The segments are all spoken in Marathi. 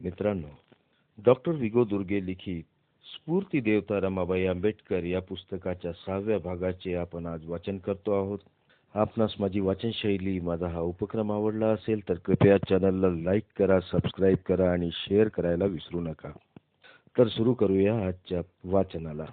मित्रांनो, डॉक्टर विगो दुर्गे लिखित स्फूर्ती देवता रमाबाई आंबेडकर या पुस्तकाच्या 6व्या भागाचे आपण आज वाचन करतो आहोत. आपणास माझी वाचन शैली, माझा हा उपक्रम आवडला असेल तर कृपया चॅनलला लाईक करा, सबस्क्राईब करा आणि शेअर करायला विसरू नका. तर सुरू करूया आजच्या वाचनाला.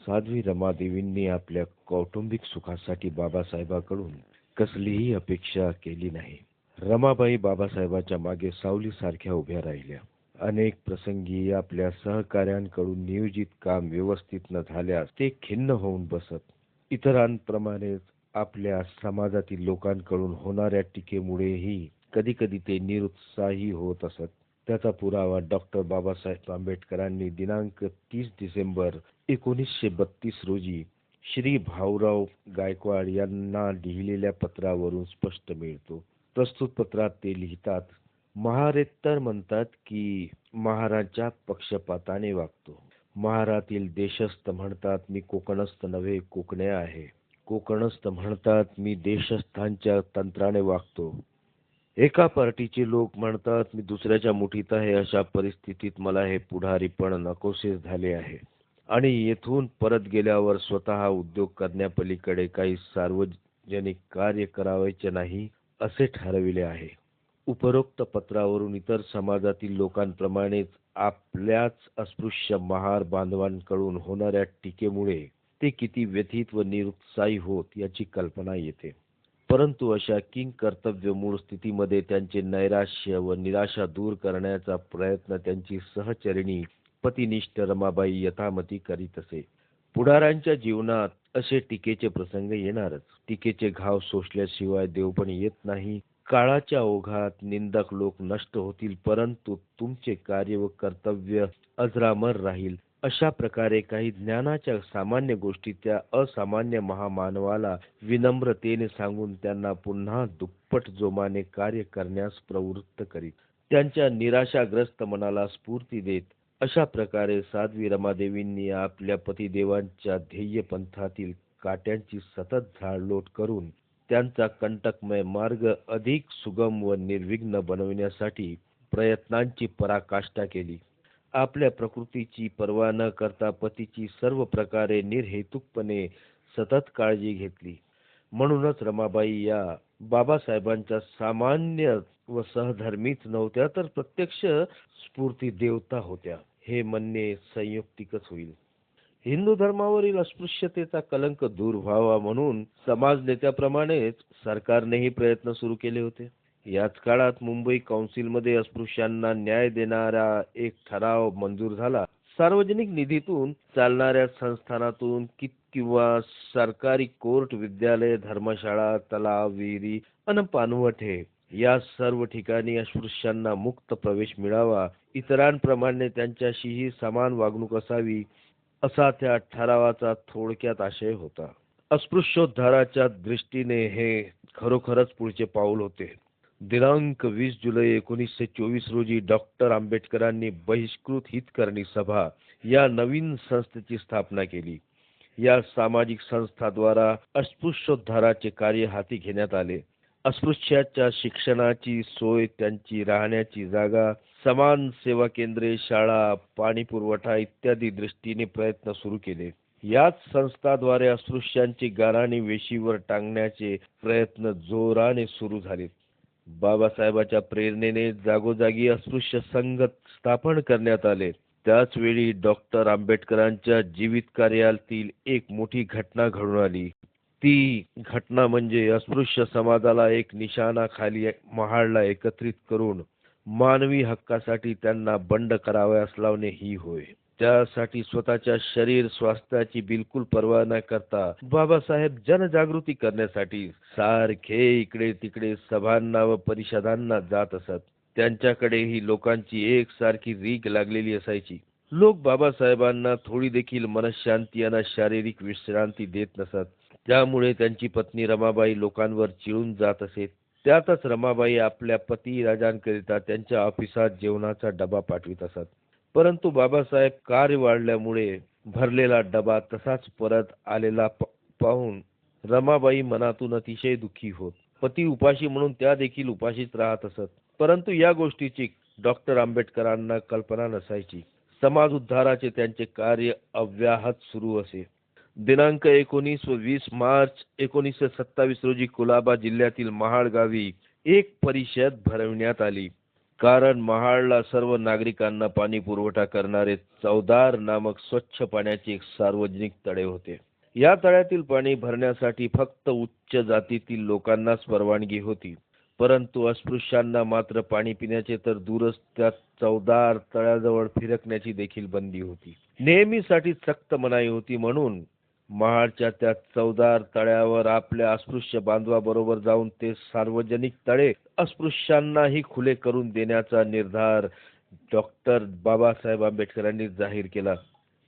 साध्वी रमादेवींनी आपल्या कौटुंबिक सुखासाठी बाबासाहेबांकडून कसलीही अपेक्षा केली नाही. रमाबाई बाबासाहेबांच्या मागे सावलीसारख्या उभ्या राहिल्या. अनेक प्रसंगी आपल्या सहकाऱ्यांकडून नियोजित काम व्यवस्थित न झाल्यास ते खिन्न होऊन बसत. इतरांप्रमाणेच आपल्या समाजातील लोकांकडून होणाऱ्या टीकेमुळेही कधी कधी ते निरुत्साही होत असत. त्याचा पुरावा डॉक्टर बाबासाहेब आंबेडकरांनी दिनांक 30 डिसेंबर 1932 रोजी श्री भाऊराव गायकवाड यांना लिहिलेल्या पत्रावरून स्पष्ट मिळतो. प्रस्तुत पत्रात ते लिहितात, महारेतर म्हणतात की महाराच्या पक्षपाताने वागतो. महारातील देशस्थ म्हणतात मी कोकणस्थ नव्हे कोकणे आहे. कोकणस्थ म्हणतात मी देशस्थांच्या तंत्राने वागतो. एका पार्टीचे लोक म्हणतात मी दुसऱ्याच्या मुठीत आहे. अशा परिस्थितीत मला हे पुढारीपण नकोसेच झाले आहे आणि येथून परत गेल्यावर स्वतः उद्योग करण्यापलीकडे काही सार्वजनिक कार्य करावयाचे नाही असे ठरविले आहे. उपरोक्त पत्रावरून इतर समाजातील लोकांप्रमाणेच आपल्याच अस्पृश्य महार बांधवांकडून होणाऱ्या टीकेमुळे ते किती व्यथित व निरुत्साही होत याची कल्पना येते. परंतु अशा किंकर्तव्यमूळ स्थितीमध्ये त्यांचे नैराश्य व निराशा दूर करण्याचा प्रयत्न त्यांची सहचरिणी पतिनिष्ठ रमाबाई यथामती करीत असे. पुढाऱ्यांच्या जीवनात असे टीकेचे प्रसंग येणारच. टीकेचे घाव सोसल्याशिवाय देवपण येत नाही. काळाच्या ओघात निंदक लोक नष्ट होतील, परंतु तुमचे कार्य व कर्तव्य अजरामर राहील. अशा प्रकारे काही ज्ञानाच्या सामान्य गोष्टी त्या असामान्य महामानवाला विनम्रतेने सांगून त्यांना पुन्हा दुप्पट जोमाने कार्य करण्यास प्रवृत्त करीत. त्यांच्या निराशाग्रस्त मनाला स्फूर्ती देत. अशा प्रकारे साध्वी रमादेवींनी आपल्या पतिदेवांच्या ध्येयपंथातील काट्यांची सतत झाडलोट करून त्यांचा कंटकमय मार्ग अधिक सुगम व निर्विघ्न बनविण्यासाठी प्रयत्नांची पराकाष्ठा केली. आपल्या प्रकृतीची पर्वा न करता पतीची सर्व प्रकारे निर्हेतुकपणे सतत काळजी घेतली. म्हणूनच रमाबाई या बाबासाहेबांच्या सामान्य व सहधर्मीच नव्हत्या तर प्रत्यक्ष स्फूर्ती देवता होत्या हे म्हणणे संयुक्तिकच होईल. हिंदू धर्मावरील अस्पृश्यतेचा कलंक दूर व्हावा म्हणून समाज नेत्याप्रमाणेच सरकारनेही प्रयत्न सुरू केले होते. याच काळात मुंबई काउन्सिलमध्ये अस्पृश्यांना न्याय देणारा एक ठराव मंजूर झाला. सार्वजनिक निधीतून चालणाऱ्या संस्थानातून किंवा सरकारी कोर्ट, विद्यालय, धर्मशाळा, तलाव, विहिरी अन पाणवठे या सर्व ठिकाणी अस्पृश्यांना मुक्त प्रवेश मिळावा. इतरांप्रमाणे त्यांच्याशीही समान वागणूक असावी असा त्या ठरावाचा थोडक्यात आशय होता. अस्पृश्योद्धाराच्या दृष्टीने हे खरोखरच पुढचे पाऊल होते. दिनांक 20 जुलै 1924 रोजी डॉक्टर आंबेडकरांनी बहिष्कृत हितकरणी सभा या नवीन संस्थेची स्थापना केली. या सामाजिक संस्थाद्वारा अस्पृश्योद्धाराचे कार्य हाती घेण्यात आले. अस्पृश्याच्या शिक्षणाची सोय, त्यांची राहण्याची जागा, समान सेवा केंद्रे, शाळा, पाणी पुरवठा इत्यादी दृष्टीने प्रयत्न सुरू केले. याच संस्थाद्वारे अस्पृश्यांची गाऱ्हाणे वेशीवर टांगण्याचे प्रयत्न जोराने सुरू झाले. बाबासाहेबांच्या प्रेरणेने जागोजागी अस्पृश्य संघ स्थापन करण्यात आले. त्याच वेळी डॉक्टर आंबेडकरांच्या जीवित कार्यातील एक मोठी घटना घडून आली. ती घटना म्हणजे अस्पृश्य समाजाला एक निशाणाखाली महाडला एकत्रित करून मानवी हक्कासाठी त्यांना बंड करावयास लावणे ही होय. त्यासाठी स्वतःच्या शरीर स्वास्थ्याची बिलकुल पर्वा न करता बाबासाहेब जनजागृती करण्यासाठी सारखे इकडे तिकडे सभांना व परिषदांना जात असत. त्यांच्याकडेही लोकांची एकसारखी रीघ लागलेली असायची. लोक बाबासाहेबांना थोडी देखील मनशांती आणि शारीरिक विश्रांती देत नसत. त्यामुळे त्यांची पत्नी रमाबाई लोकांवर चिडून जात असे. त्यातच रमाबाई आपल्या पती राजांकरिता त्यांच्या ऑफिसात जेवणाचा डबा पाठवित असत. परंतु बाबासाहेब कार्य वाढल्यामुळे भरलेला डबा तसाच परत आलेला पाहून रमाबाई मनातून अतिशय दुःखी होत. पती उपाशी म्हणून त्या देखील उपाशीच राहत असत. परंतु या गोष्टीची डॉक्टर आंबेडकरांना कल्पना नसायची. समाज उद्धाराचे त्यांचे कार्य अव्याहत सुरू असे. दिनांक 19 व 20 मार्च 1927 रोजी कुलाबा जिल्ह्यातील महाड गावी एक परिषद भरवण्यात आली. कारण महाडला सर्व नागरिकांना पाणी पुरवठा करणारे चौदार नामक स्वच्छ पाण्याचे एक सार्वजनिक तळे होते. या तळ्यातील पाणी भरण्यासाठी फक्त उच्च जातीतील लोकांनाच परवानगी होती. परंतु अस्पृश्यांना मात्र पाणी पिण्याचे तर दूरच त्या चौदार तळ्याजवळ फिरकण्याची देखील बंदी होती. नेहमीसाठी सक्त मनाई होती. म्हणून महाडच्या त्या चौदार तळ्यावर आपल्या अस्पृश्य बांधवाबरोबर जाऊन ते सार्वजनिक तळे अस्पृश्यांनाही खुले करून देण्याचा निर्धार डॉक्टर बाबासाहेब आंबेडकरांनी जाहीर केला.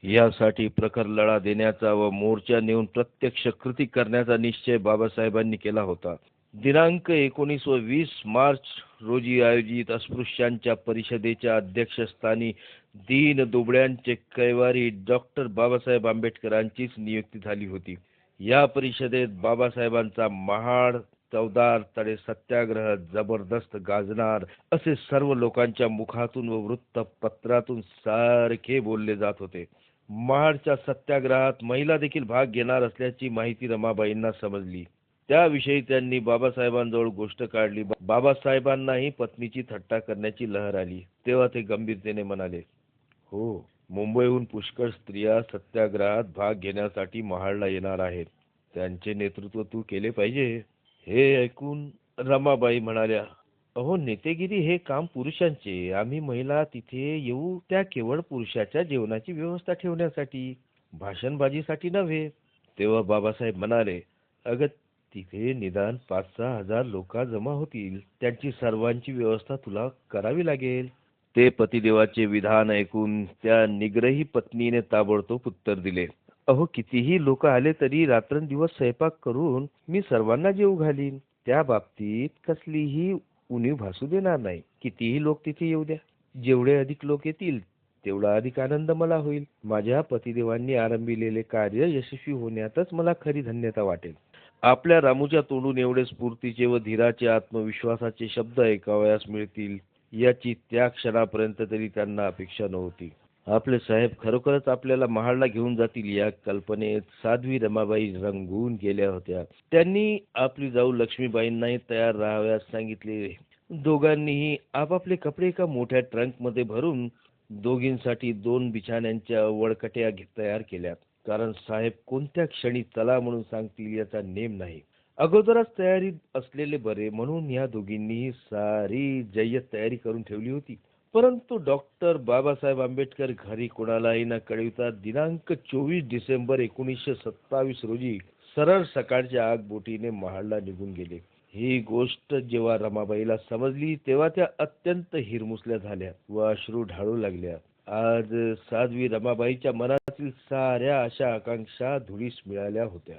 यासाठी प्रखर लढा देण्याचा व मोर्चा नेऊन प्रत्यक्ष कृती करण्याचा निश्चय बाबासाहेबांनी केला होता. दिनांक 19 व 20 मार्च रोजी आयोजित अस्पृश्यांच्या परिषदेच्या अध्यक्षस्थानी दीन दुबळ्यांचे कैवारी डॉक्टर बाबासाहेब आंबेडकरांचीच नियुक्ती झाली होती. या परिषदेत बाबासाहेबांचा महाड चौदार तळे सत्याग्रह जबरदस्त गाजणार असे सर्व लोकांच्या मुखातून व वृत्तपत्रातून सारखे बोलले जात होते. महाडच्या सत्याग्रहात महिला देखील भाग घेणार असल्याची माहिती रमाबाईंना समजली. त्याविषयी त्यांनी बाबासाहेबांजवळ गोष्ट काढली. बाबासाहेबांनाही पत्नीची थट्टा करण्याची लहर आली. तेव्हा ते गंभीरतेने म्हणाले, हो, मुंबईहून पुष्कळ स्त्रिया सत्याग्रहात भाग घेण्यासाठी महाडला येणार आहेत. त्यांचे नेतृत्व तू केले पाहिजे. हे ऐकून रमाबाई म्हणाल्या, अहो, नेतेगिरी हे काम पुरुषांचे. आम्ही महिला तिथे येऊ त्या केवळ पुरुषाच्या जेवणाची व्यवस्था ठेवण्यासाठी, भाषणबाजीसाठी नव्हे. तेव्हा बाबासाहेब म्हणाले, अगं, तिथे निदान 5-6 हजार लोक जमा होतील. त्यांची सर्वांची व्यवस्था तुला करावी लागेल. ते पतिदेवाचे विधान ऐकून त्या निग्रही पत्नीने ताबडतोब उत्तर दिले, अहो, कितीही लोक आले तरी रात्रंदिवस स्वयंपाक करून मी सर्वांना जेवू घालीन. त्या बाबतीत कसलीही उणीव भासू देणार नाही. कितीही लोक तिथे येऊ द्या. जेवढे अधिक लोक येतील तेवढा अधिक आनंद मला होईल. माझ्या पतिदेवांनी आरंभिलेले कार्य यशस्वी होण्यातच मला खरी धन्यता वाटेल. आपल्या रामूच्या तोंडून एवढे स्फूर्तीचे व धीराचे आत्मविश्वासाचे शब्द ऐकावयास मिळतील याची त्या क्षणापर्यंत तरी त्यांना अपेक्षा नव्हती. आपले साहेब खरोखरच आपल्याला महाडला घेऊन जातील या कल्पनेत साध्वी रमाबाई रंगून गेल्या होत्या. त्यांनी आपली जाऊ लक्ष्मीबाईंनाही तयार राहाव्यास सांगितले. दोघांनीही आपापले कपडे एका मोठ्या ट्रंकमध्ये भरून दोघींसाठी 2 बिछाण्यांच्या वळकट्या तयार केल्या. कारण साहेब कोणत्या क्षणी चला म्हणून सांगतील याचा नेम नाही. अगोदरच तयारीत असलेले बरे म्हणून या दोघींनीही सारी जय्यत तयारी करून ठेवली होती. परंतु डॉक्टर बाबासाहेब आंबेडकर घरी कोणालाही न कळविता दिनांक 24 डिसेंबर 1927 रोजी सरळ सकाळच्या आगबोटीने महाडला निघून गेले. ही गोष्ट जेव्हा रमाबाईला समजली तेव्हा त्या अत्यंत हिरमुसल्या झाल्या व अश्रू ढाळू लागल्या. आज साध्वी रमाबाईच्या मनातील साऱ्या आशा आकांक्षा धुळीस मिळाल्या होत्या.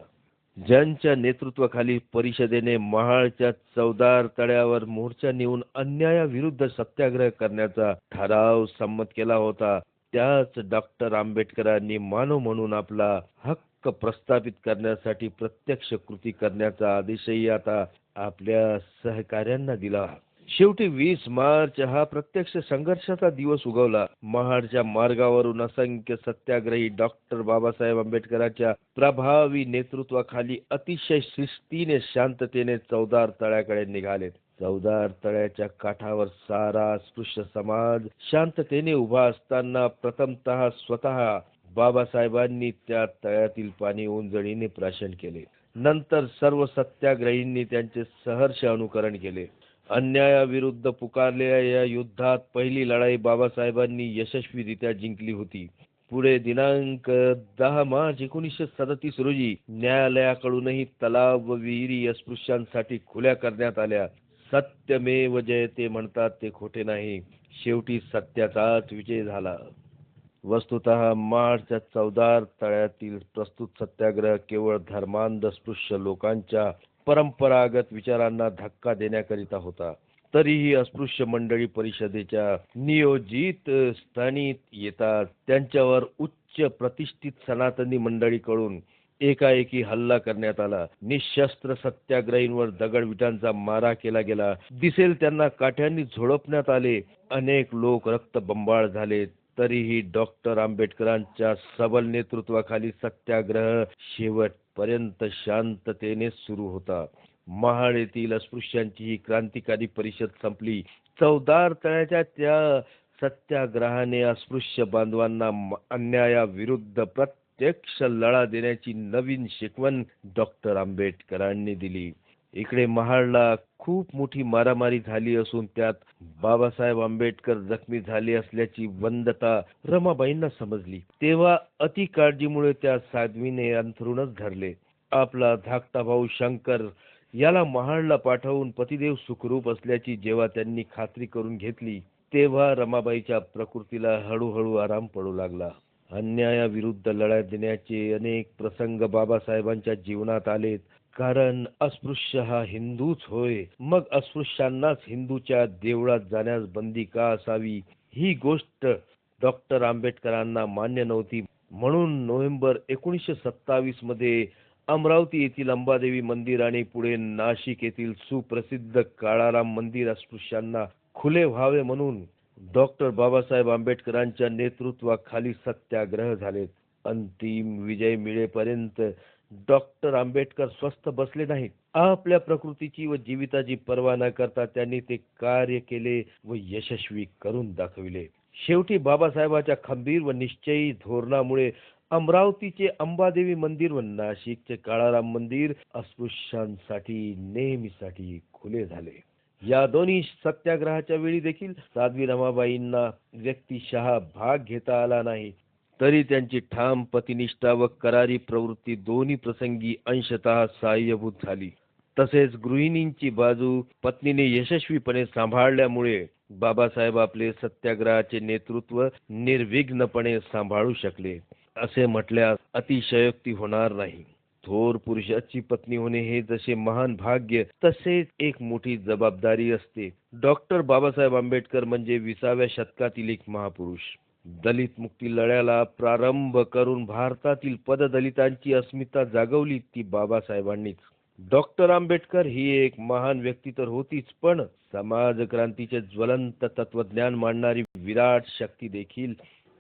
ज्यांच्या नेतृत्वाखाली परिषदेने महाडच्या चौदार तळ्यावर मोर्चा नेऊन अन्यायाविरुद्ध सत्याग्रह करण्याचा ठराव संमत केला होता, त्याच डॉक्टर आंबेडकरांनी मानव म्हणून आपला हक्क प्रस्थापित करण्यासाठी प्रत्यक्ष कृती करण्याचा आदेशही आता आपल्या सहकाऱ्यांना दिला. शेवटी 20 मार्च हा प्रत्यक्ष संघर्षाचा दिवस उगवला. महाडच्या मार्गावरून असंख्य सत्याग्रही डॉक्टर बाबासाहेब आंबेडकरांच्या प्रभावी नेतृत्वाखाली अतिशय शिस्तीने शांततेने चौदार तळ्याकडे निघाले. चौदार तळ्याच्या काठावर सारा अस्पृश्य समाज शांततेने उभा असताना प्रथमतः स्वतः बाबासाहेबांनी त्या तळ्यातील पाणी ओंजळीने प्राशन केले. नंतर सर्व सत्याग्रहींनी त्यांचे सहर्ष अनुकरण केले. अन्यायाविरुद्ध पुकारलेल्या या युद्धात पहिली लढाई बाबासाहेबांनी यशस्वीरित्या जिंकली होती. पुढे दिनांक 10 मार्च 1937 रोजी न्यायालयाकडूनही तलाव व विहिरी अस्पृश्यांसाठी खुल्या करण्यात आल्या. सत्यमेव जयते म्हणतात ते खोटे नाही. शेवटी सत्याचाच विजय झाला. वस्तुतः महाडच्या चौदार तळ्यातील प्रस्तुत सत्याग्रह केवळ धर्मांध अस्पृश्य लोकांच्या परंपरागत विचारांना धक्का देण्याकरिता होता. तरीही अस्पृश्य मंडळी परिषदेच्या नियोजित स्थानी येतात. त्यांच्यावर उच्च प्रतिष्ठित सनातनी मंडळीकडून एकाएकी हल्ला करण्यात आला. निशस्त्र सत्याग्रहींवर दगडविटांचा मारा केला गेला. दिसेल त्यांना काठ्यांनी झोडपण्यात आले. अनेक लोक रक्तबंबाळ झाले. तरीही डॉक्टर आंबेडकरांच्या सबल नेतृत्वाखाली सत्याग्रह शेवटपर्यंत शांततेने सुरू होता. महाड येथील अस्पृश्यांची ही क्रांतिकारी परिषद संपली. चवदार तळ्याच्या त्या सत्याग्रहाने अस्पृश्य बांधवांना अन्यायाविरुद्ध प्रत्यक्ष लढा देण्याची नवीन शिकवण डॉक्टर आंबेडकरांनी दिली. इकडे महाडला खूप मोठी मारामारी झाली असून त्यात बाबासाहेब आंबेडकर जखमी झाले असल्याची वंदता रमाबाईंना समजली. तेव्हा अति काळजीमुळे त्या साध्वीने अंथरूणच धरले. आपला धाकटा भाऊ शंकर याला महाडला पाठवून पतिदेव सुखरूप असल्याची जेव्हा त्यांनी खात्री करून घेतली, तेव्हा रमाबाईच्या प्रकृतीला हळूहळू आराम पडू लागला. अन्यायाविरुद्ध लढा देण्याचे अनेक प्रसंग बाबासाहेबांच्या जीवनात आलेत. कारण अस्पृश्य हा हिंदूच होय, मग अस्पृश्यांनाच हिंदूच्या देवळात जाण्यास बंदी का असावी, ही गोष्ट डॉक्टर आंबेडकरांना मान्य नव्हती. म्हणून नोव्हेंबर 1927 मध्ये अमरावती येथील अंबादेवी मंदिर आणि पुढे नाशिक येथील सुप्रसिद्ध काळाराम मंदिर अस्पृश्यांना खुले व्हावे म्हणून डॉक्टर बाबासाहेब आंबेडकरांच्या नेतृत्वाखाली सत्याग्रह झालेत. अंतिम विजय मिळेपर्यंत डॉक्टर आंबेडकर स्वस्थ बसले नाहीत. आपल्या प्रकृतीची व जीविताची पर्वा न करता त्यांनी ते कार्य केले व यशस्वी करून दाखविले. शेवटी बाबासाहेबांच्या खंबीर व निश्चयी धोरणामुळे अमरावतीचे अंबादेवी मंदिर व नाशिकचे काळाराम मंदिर अस्पृश्यांसाठी नेहमीसाठी खुले झाले. या दोन्ही सत्याग्रहाच्या वेळी देखील साध्वी रमाबाईंना व्यक्तिशः भाग घेता आला नाही. तरी त्यांची ठाम पतिनिष्ठा व करारी प्रवृत्ती दोन्ही प्रसंगी अंशतः सहाय्यभूत झाली. तसेच गृहिणींची बाजू पत्नीने यशस्वीपणे सांभाळल्यामुळे बाबासाहेब आपले सत्याग्रहाचे नेतृत्व निर्विघ्नपणे सांभाळू शकले असे म्हटल्यास अतिशयोक्ती होणार नाही. थोर पुरुषाची पत्नी होणे हे जसे महान भाग्य तसेच एक मोठी जबाबदारी असते. डॉक्टर बाबासाहेब आंबेडकर म्हणजे 20व्या शतकातील एक महापुरुष. दलित मुक्ती लढ्याला प्रारंभ करून भारतातील पददलितांची अस्मिता जागवली ती बाबासाहेबांनीच. डॉक्टर आंबेडकर ही एक महान व्यक्ती तर होतीच, पण समाज क्रांतीचे ज्वलंत तत्वज्ञान मांडणारी विराट शक्ती देखील.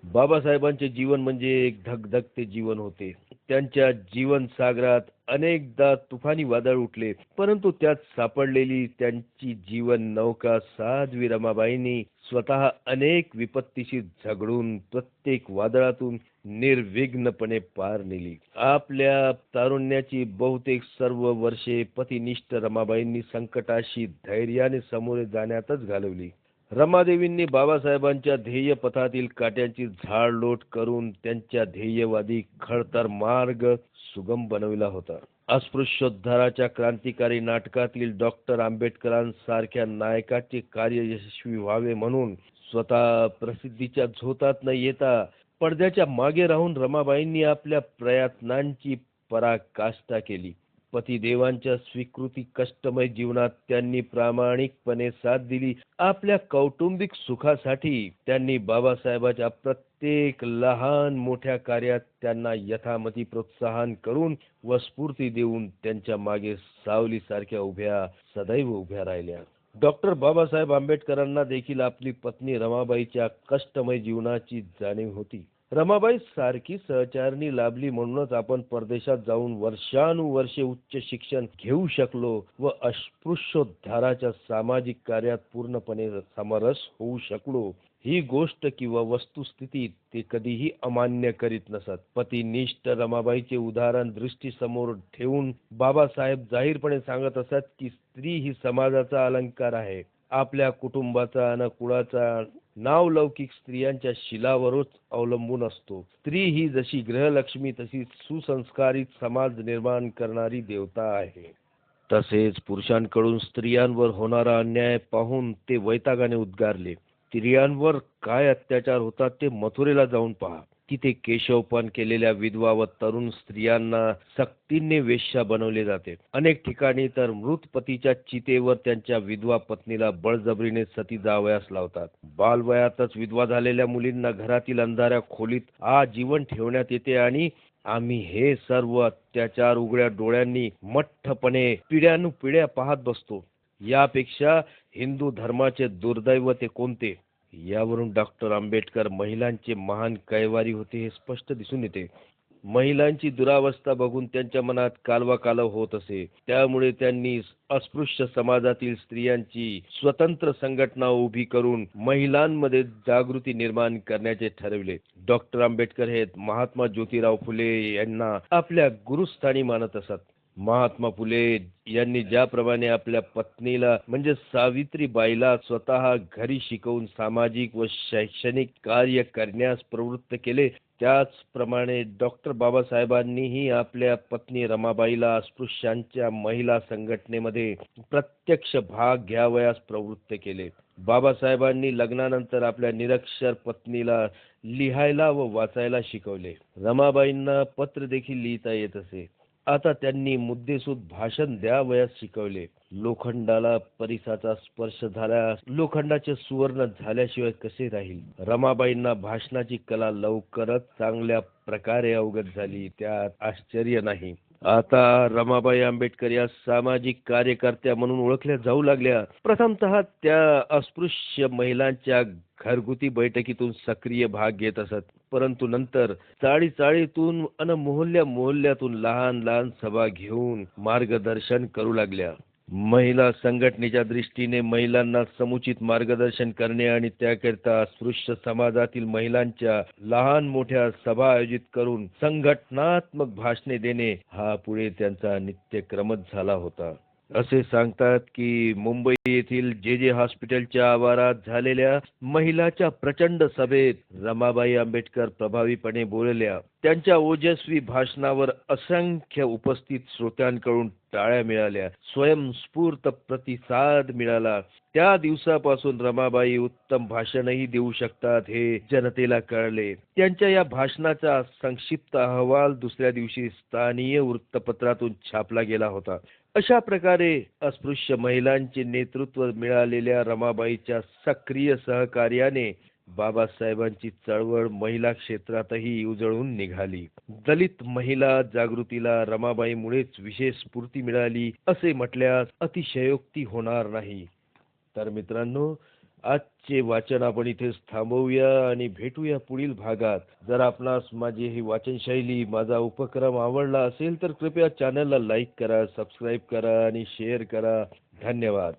बाबासाहेबांचे जीवन म्हणजे एक धगधगते जीवन होते. त्यांच्या जीवन सागरात अनेकदा तुफानी वादळ उठले, परंतु त्यात सापडलेली त्यांची जीवन नौका साध्वी रमाबाईंनी स्वतः अनेक विपत्तीशी झगडून प्रत्येक वादळातून निर्विघ्नपणे पार नेली. आपल्या तारुण्याची बहुतेक सर्व वर्षे पतिनिष्ठ रमाबाईंनी संकटाशी धैर्याने सामोरे जाण्यातच घालवली. रमादेवींनी बाबासाहेबांच्या ध्येय पथातील काट्यांची झाडलोट करून त्यांच्या ध्येयवादी खडतर मार्ग सुगम बनविला होता. अस्पृश्योद्धाराच्या क्रांतिकारी नाटकातील डॉक्टर आंबेडकरांसारख्या नायकाचे कार्य यशस्वी व्हावे म्हणून स्वतः प्रसिद्धीच्या झोतात न येता पडद्याच्या मागे राहून रमाबाईंनी आपल्या प्रयत्नांची पराकाष्ठा केली. पतिदेवांच्या स्वीकृती कष्टमय जीवनात त्यांनी प्रामाणिकपणे साथ दिली. आपल्या कौटुंबिक सुखासाठी त्यांनी बाबासाहेबांच्या प्रत्येक लहान मोठ्या कार्यात त्यांना यथामती प्रोत्साहन करून व स्फूर्ती देऊन त्यांच्या मागे सावलीसारख्या सदैव उभ्या राहिल्या. डॉक्टर बाबासाहेब आंबेडकरांना देखील आपली पत्नी रमाबाईच्या कष्टमय जीवनाची जाणीव होती. रमाबाई सारखी सहचारिणी लाभली म्हणूनच आपण परदेशात जाऊन वर्षानुवर्षे उच्च शिक्षण घेऊ शकलो व अस्पृश्योद्धाराच्या सामाजिक कार्यात पूर्णपणे समरस होऊ शकलो. ही गोष्ट किंवा वस्तुस्थिती ते कधीही अमान्य करीत नसत. पतिनिष्ठ रमाबाईचे उदाहरण दृष्टीसमोर ठेवून बाबासाहेब जाहीरपणे सांगत असत की स्त्री ही समाजाचा अलंकार आहे. आपल्या कुटुंबाचा आणि कुळाचा नावलौकिक स्त्रियांच्या शिलावरच अवलंबून असतो. स्त्री ही जशी गृहलक्ष्मी तशी सुसंस्कारित समाज निर्माण करणारी देवता आहे. तसेच पुरुषांकडून स्त्रियांवर होणारा अन्याय पाहून ते वैतागाने उद्गारले. स्त्रियांवर काय अत्याचार होतात ते मथुरेला जाऊन पहा. तिथे केशवपण केलेल्या विधवा व तरुण स्त्रियांना सक्तीने वेश्या बनवले जाते. अनेक ठिकाणी तर मृत पतीच्या चितेवर त्यांच्या विधवा पत्नीला बळजबरीने सती जावयास लावतात. बालवयातच विधवा झालेल्या मुलींना घरातील अंधाऱ्या खोलीत आजीवन ठेवण्यात येते आणि आम्ही हे सर्व अत्याचार उघड्या डोळ्यांनी मठ्ठपणे पिढ्यानुपिढ्या पाहत बसतो. यापेक्षा हिंदू धर्माचे दुर्दैव ते कोणते? यावरून डॉक्टर आंबेडकर महिलांचे महान कैवारी होते हे स्पष्ट दिसून येते. महिलांची दुरावस्था बघून त्यांच्या मनात कालवाकालव होत असे. त्यामुळे त्यांनी अस्पृश्य समाजातील स्त्रियांची स्वतंत्र संघटना उभी करून महिलांमध्ये जागृती निर्माण करण्याचे ठरविले. डॉक्टर आंबेडकर हे महात्मा ज्योतिराव फुले यांना आपल्या गुरुस्थानी मानत असत. महात्मा फुले यांनी ज्याप्रमाणे आपल्या पत्नीला म्हणजे सावित्रीबाईला स्वतः घरी शिकवून सामाजिक व शैक्षणिक कार्य करण्यास प्रवृत्त केले, त्याचप्रमाणे डॉक्टर बाबासाहेबांनीही आपल्या पत्नी रमाबाईला अस्पृश्यांच्या महिला संघटनेमध्ये प्रत्यक्ष भाग घ्यावयास प्रवृत्त केले. बाबासाहेबांनी लग्नानंतर आपल्या निरक्षर पत्नीला लिहायला व वाचायला शिकवले. रमाबाईंना पत्र देखील लिहिता येत असे. आता त्यांनी मुद्देसूद भाषण द्यावयास शिकवले. लोखंडाला परिसाचा स्पर्श झाल्यास लोखंडाचे सुवर्ण झाल्याशिवाय कसे राहील? रमाबाईंना भाषणाची कला लवकरच चांगल्या प्रकारे अवगत झाली, त्यात आश्चर्य नाही. आता रमाबाई आंबेडकर या सामाजिक कार्यकर्त्या म्हणून ओळखल्या जाऊ लागल्या. प्रथमतः त्या अस्पृश्य महिलांच्या घरगुती बैठकीतून सक्रिय भाग घेत असत, परंतु नंतर चाळीतून अन मोहल्ल्यातून लहान लहान सभा घेऊन मार्गदर्शन करू लागल्या. महिला संघटनेच्या दृष्टीने महिलांना समुचित मार्गदर्शन करणे आणि त्याकरिता अस्पृश्य समाजातील महिलांच्या लहान मोठ्या सभा आयोजित करून संघटनात्मक भाषणे देणे हा पुढे त्यांचा नित्यक्रमच झाला होता. असे सांगतात की मुंबई येथील जे हॉस्पिटलच्या आवारात झालेल्या महिलाच्या प्रचंड सभेत रमाबाई आंबेडकर प्रभावीपणे बोलल्या. त्यांच्या ओजस्वी भाषणावर असंख्य उपस्थित श्रोत्यांकडून टाळ्या मिळाल्या. स्वयंस्फूर्त प्रतिसाद मिळाला. त्या दिवसापासून रमाबाई उत्तम भाषणही देऊ शकतात हे जनतेला कळले. त्यांच्या या भाषणाचा संक्षिप्त अहवाल दुसऱ्या दिवशी स्थानीय वृत्तपत्रातून छापला गेला होता. अशा प्रकारे अस्पृश्य महिलांचे नेतृत्व मिळालेल्या रमाबाईच्या सक्रिय सहकार्याने बाबासाहेबांची चळवळ महिला क्षेत्रातही उजळून निघाली. दलित महिला जागृतीला रमाबाईमुळेच विशेष स्फूर्ती मिळाली असे म्हटल्यास अतिशयोक्ती होणार नाही. तर मित्रांनो, आजचे वाचन आपण इथेच थांबवूया आणि भेटूया पुढील भागात. जर आपणास माझी ही वाचन शैली, माझा उपक्रम आवडला असेल तर कृपया चॅनलला लाईक करा, सबस्क्राईब करा आणि शेअर करा. धन्यवाद.